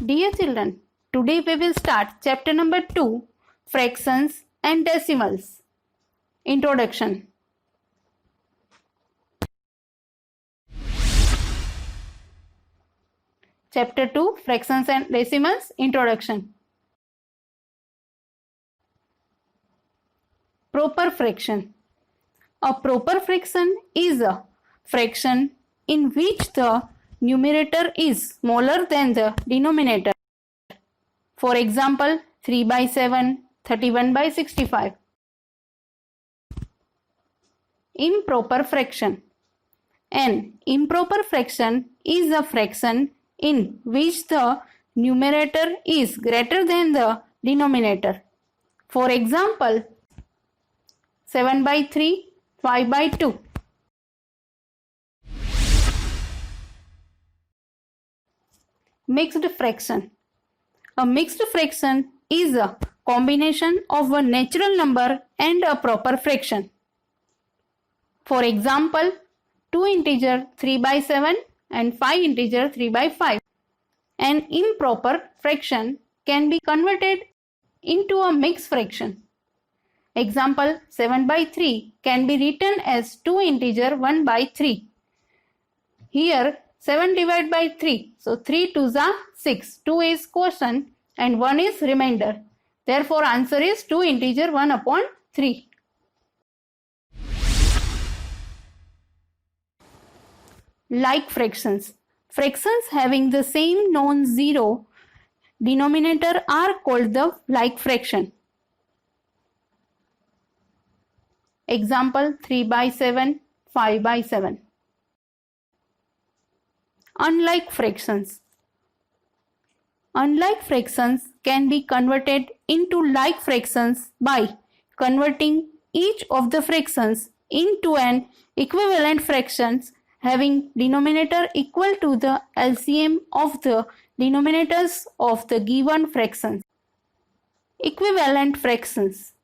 Dear children, today we will start chapter number 2, Fractions and Decimals. Introduction. Chapter 2, Fractions and Decimals. Introduction. Proper fraction. A proper fraction is a fraction in which the numerator is smaller than the denominator. For example, 3 by 7, 31 by 65. Improper fraction. An improper fraction is a fraction in which the numerator is greater than the denominator. For example, 7 by 3, 5 by 2. Mixed fraction. A mixed fraction is a combination of a natural number and a proper fraction. For example, 2 integer 3 by 7 and 5 integer 3 by 5. An improper fraction can be converted into a mixed fraction. Example, 7 by 3 can be written as 2 integer 1 by 3. Here 7 divided by 3. So 3 2s are 6. 2 is quotient and 1 is remainder. Therefore answer is 2 integer 1 upon 3. Like fractions. Fractions having the same non-zero denominator are called the like fraction. Example, 3 by 7, 5 by 7. Unlike fractions. Unlike fractions can be converted into like fractions by converting each of the fractions into an equivalent fractions having denominator equal to the LCM of the denominators of the given fractions. Equivalent fractions.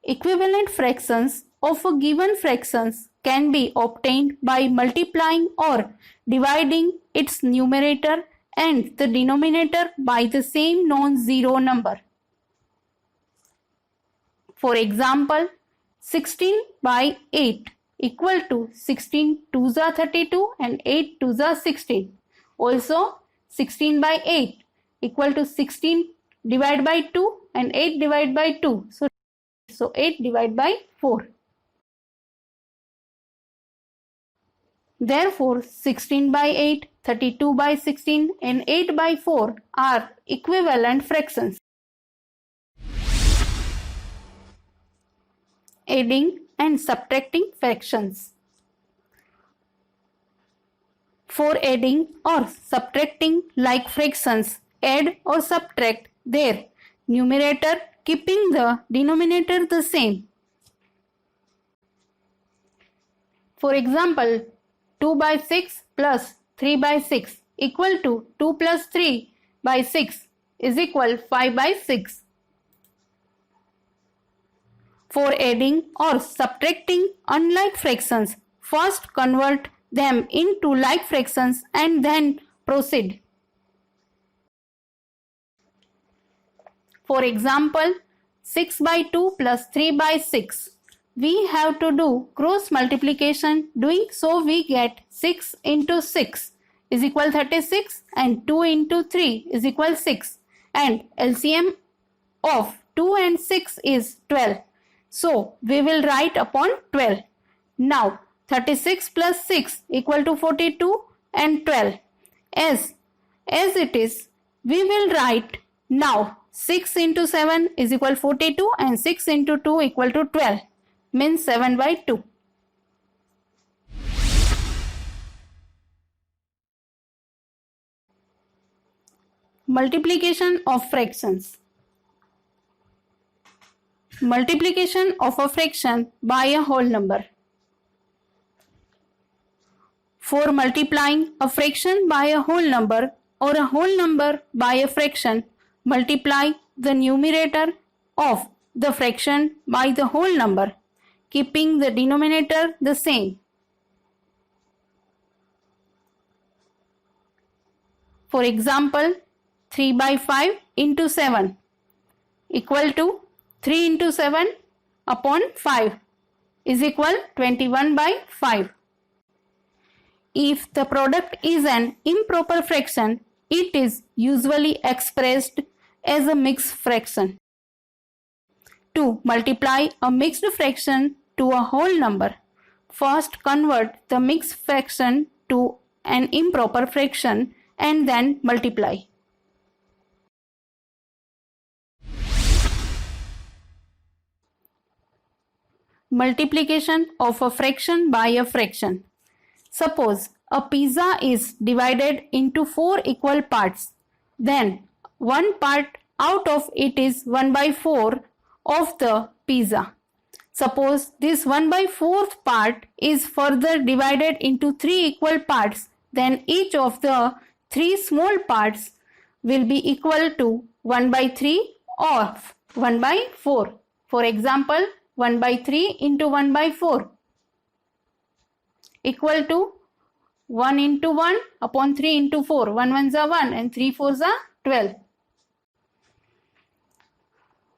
Equivalent fractions of a given fractions can be obtained by multiplying or dividing its numerator and the denominator by the same non-zero number. For example, 16 by 8 equal to 16 2s are 32 and 8 2s are 16. Also, 16 by 8 equal to 16 divided by 2 and 8 divided by 2. So 8 divided by 4. Therefore, 16 by 8, 32 by 16 and 8 by 4 are equivalent fractions. Adding and subtracting fractions. For adding or subtracting like fractions, add or subtract their numerator keeping the denominator the same. For example, 2 by 6 plus 3 by 6 equal to 2 plus 3 by 6 is equal 5 by 6. For adding or subtracting unlike fractions, first convert them into like fractions and then proceed. For example, 6 by 2 plus 3 by 6. We have to do cross multiplication. Doing so we get 6 into 6 is equal 36 and 2 into 3 is equal 6 and LCM of 2 and 6 is 12. So we will write upon 12. Now 36 plus 6 equal to 42 and 12. As it is, we will write now 6 into 7 is equal 42 and 6 into 2 equal to 12. Means 7 by 2. Multiplication of fractions. Multiplication of a fraction by a whole number. For multiplying a fraction by a whole number or a whole number by a fraction, multiply the numerator of the fraction by the whole number, keeping the denominator the same. For example, 3 by 5 into 7 equal to 3 into 7 upon 5 is equal 21 by 5. If the product is an improper fraction, it is usually expressed as a mixed fraction. To multiply a mixed fraction to a whole number, first convert the mixed fraction to an improper fraction and then multiply. Multiplication of a fraction by a fraction. Suppose a pizza is divided into 4 equal parts. Then one part out of it is 1 by 4 of the pizza. Suppose this 1 by 4th part is further divided into 3 equal parts, then each of the 3 small parts will be equal to 1 by 3 or 1 by 4. For example, 1 by 3 into 1 by 4 equal to 1 into 1 upon 3 into 4. 1 ones are 1 and 3 fours are 12.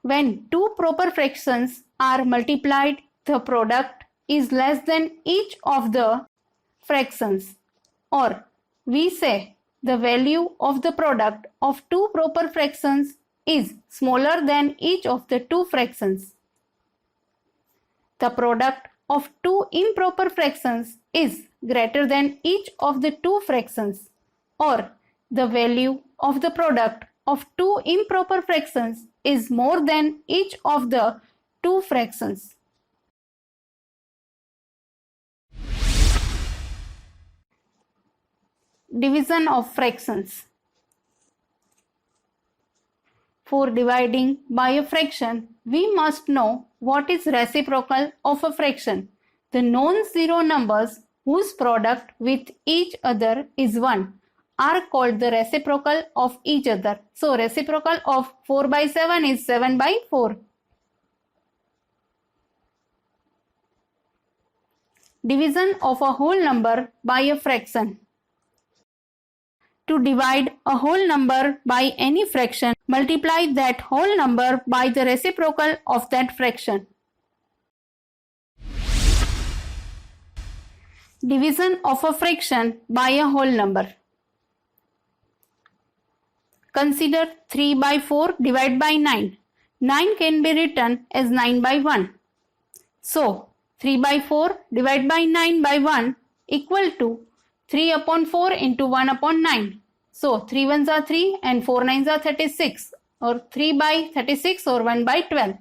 When two proper fractions are multiplied, the product is less than each of the fractions, or we say the value of the product of two proper fractions is smaller than each of the two fractions. The product of two improper fractions is greater than each of the two fractions, or the value of the product of two improper fractions is more than each of the two fractions. Division of fractions. For dividing by a fraction, we must know what is reciprocal of a fraction. The non-zero numbers whose product with each other is 1 are called the reciprocal of each other. So reciprocal of 4 by 7 is 7 by 4. Division of a whole number by a fraction. To divide a whole number by any fraction, multiply that whole number by the reciprocal of that fraction. Division of a fraction by a whole number. Consider 3 by 4 divided by 9. 9 can be written as 9 by 1. So, 3 by 4 divided by 9 by 1 equal to 3 upon 4 into 1 upon 9. So, 3 ones are 3 and 4 nines are 36, or 3 by 36 or 1 by 12.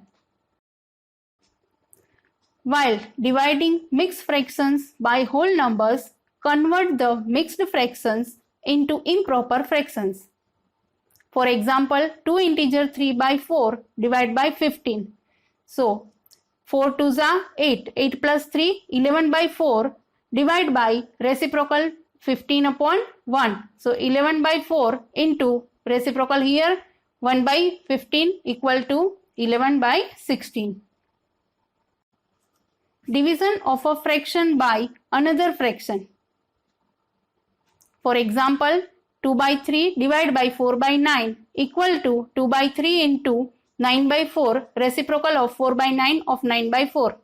While dividing mixed fractions by whole numbers, convert the mixed fractions into improper fractions. For example, 2 integer 3 by 4 divided by 15. So, 4 twos are 8. 8 plus 3, 11 by 4 divided by reciprocal 15 upon 1. So, 11 by 4 into reciprocal here 1 by 15 equal to 11 by 16. Division of a fraction by another fraction. For example, 2 by 3 divided by 4 by 9 equal to 2 by 3 into 9 by 4 reciprocal of 4 by 9 of 9 by 4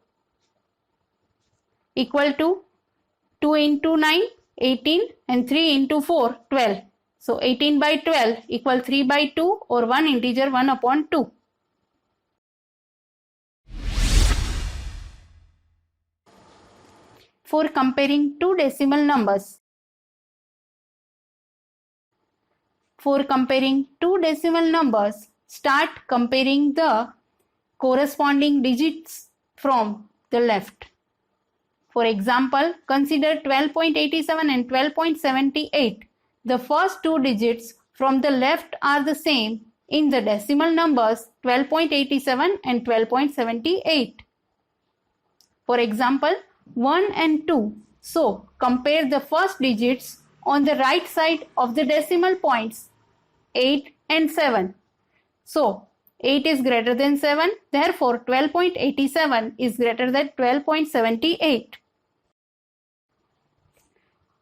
equal to 2 into 9 18 and 3 into 4 12. So 18 by 12 equal 3 by 2 or 1 integer 1 upon 2. For comparing two decimal numbers. For comparing two decimal numbers, start comparing the corresponding digits from the left. For example, consider 12.87 and 12.78. The first two digits from the left are the same in the decimal numbers 12.87 and 12.78. For example, 1 and 2. So, compare the first digits on the right side of the decimal points 8 and 7. So, 8 is greater than 7, therefore 12.87 is greater than 12.78.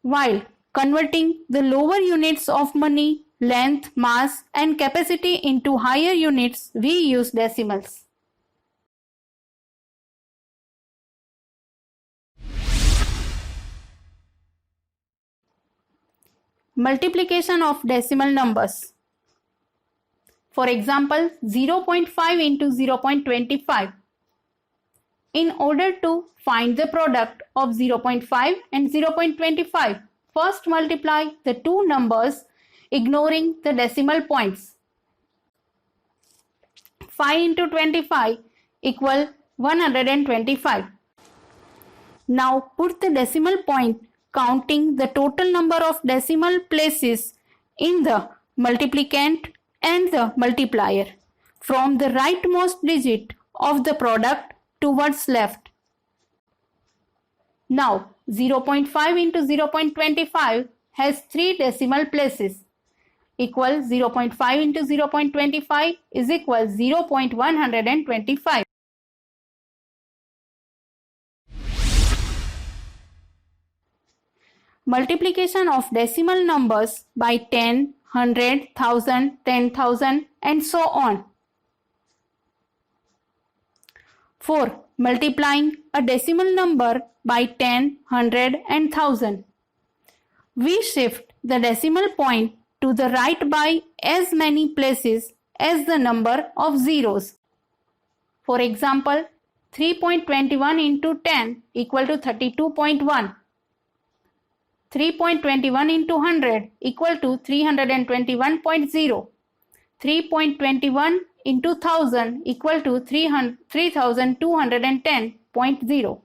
While converting the lower units of money, length, mass, and capacity into higher units, we use decimals. Multiplication of decimal numbers. For example, 0.5 into 0.25. In order to find the product of 0.5 and 0.25, first multiply the two numbers ignoring the decimal points. 5 into 25 equal 125. Now put the decimal point counting the total number of decimal places in the multiplicand and the multiplier from the rightmost digit of the product towards left. Now 0.5 into 0.25 has 3 decimal places. Equal 0.5 into 0.25 is equal 0.125. Multiplication of decimal numbers by 10, 100, 1000, 10,000 and so on. For multiplying a decimal number by 10, 100 and 1000, we shift the decimal point to the right by as many places as the number of zeros. For example, 3.21 into 10 equal to 32.1. 3.21 into 100 equal to 321.0. 3.21 into 1000 equal to 3210.0.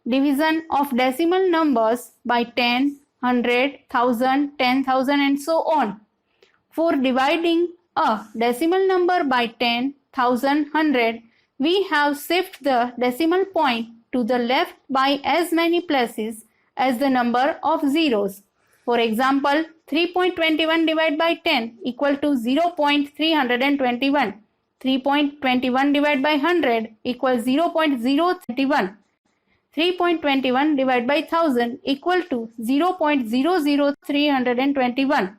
Division of decimal numbers by 10, 100, 1000, 10,000 and so on. For dividing a decimal number by 10, 1000, 100, we have shift the decimal point to the left by as many places as the number of zeros. For example, 3.21 divided by 10 equal to 0.321. 3.21 divided by 100 equals 0.031. 3.21 divided by 1000 equal to 0.00321.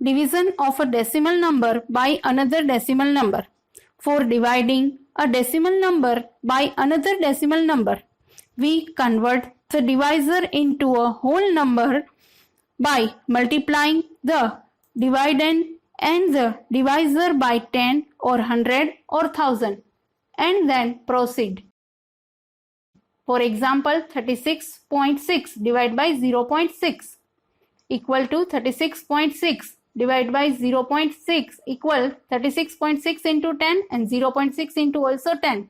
Division of a decimal number by another decimal number. For dividing a decimal number by another decimal number, we convert the divisor into a whole number by multiplying the dividend and the divisor by 10 or 100 or 1000 and then proceed. For example, 36.6 divided by 0.6 equal to 36.6 divided by 0.6 equal 36.6 into 10 and 0.6 into also 10.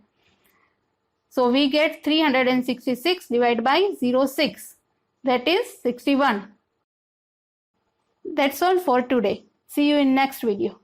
So we get 366 divided by 0.6, that is 61. That's all for today. See you in next video.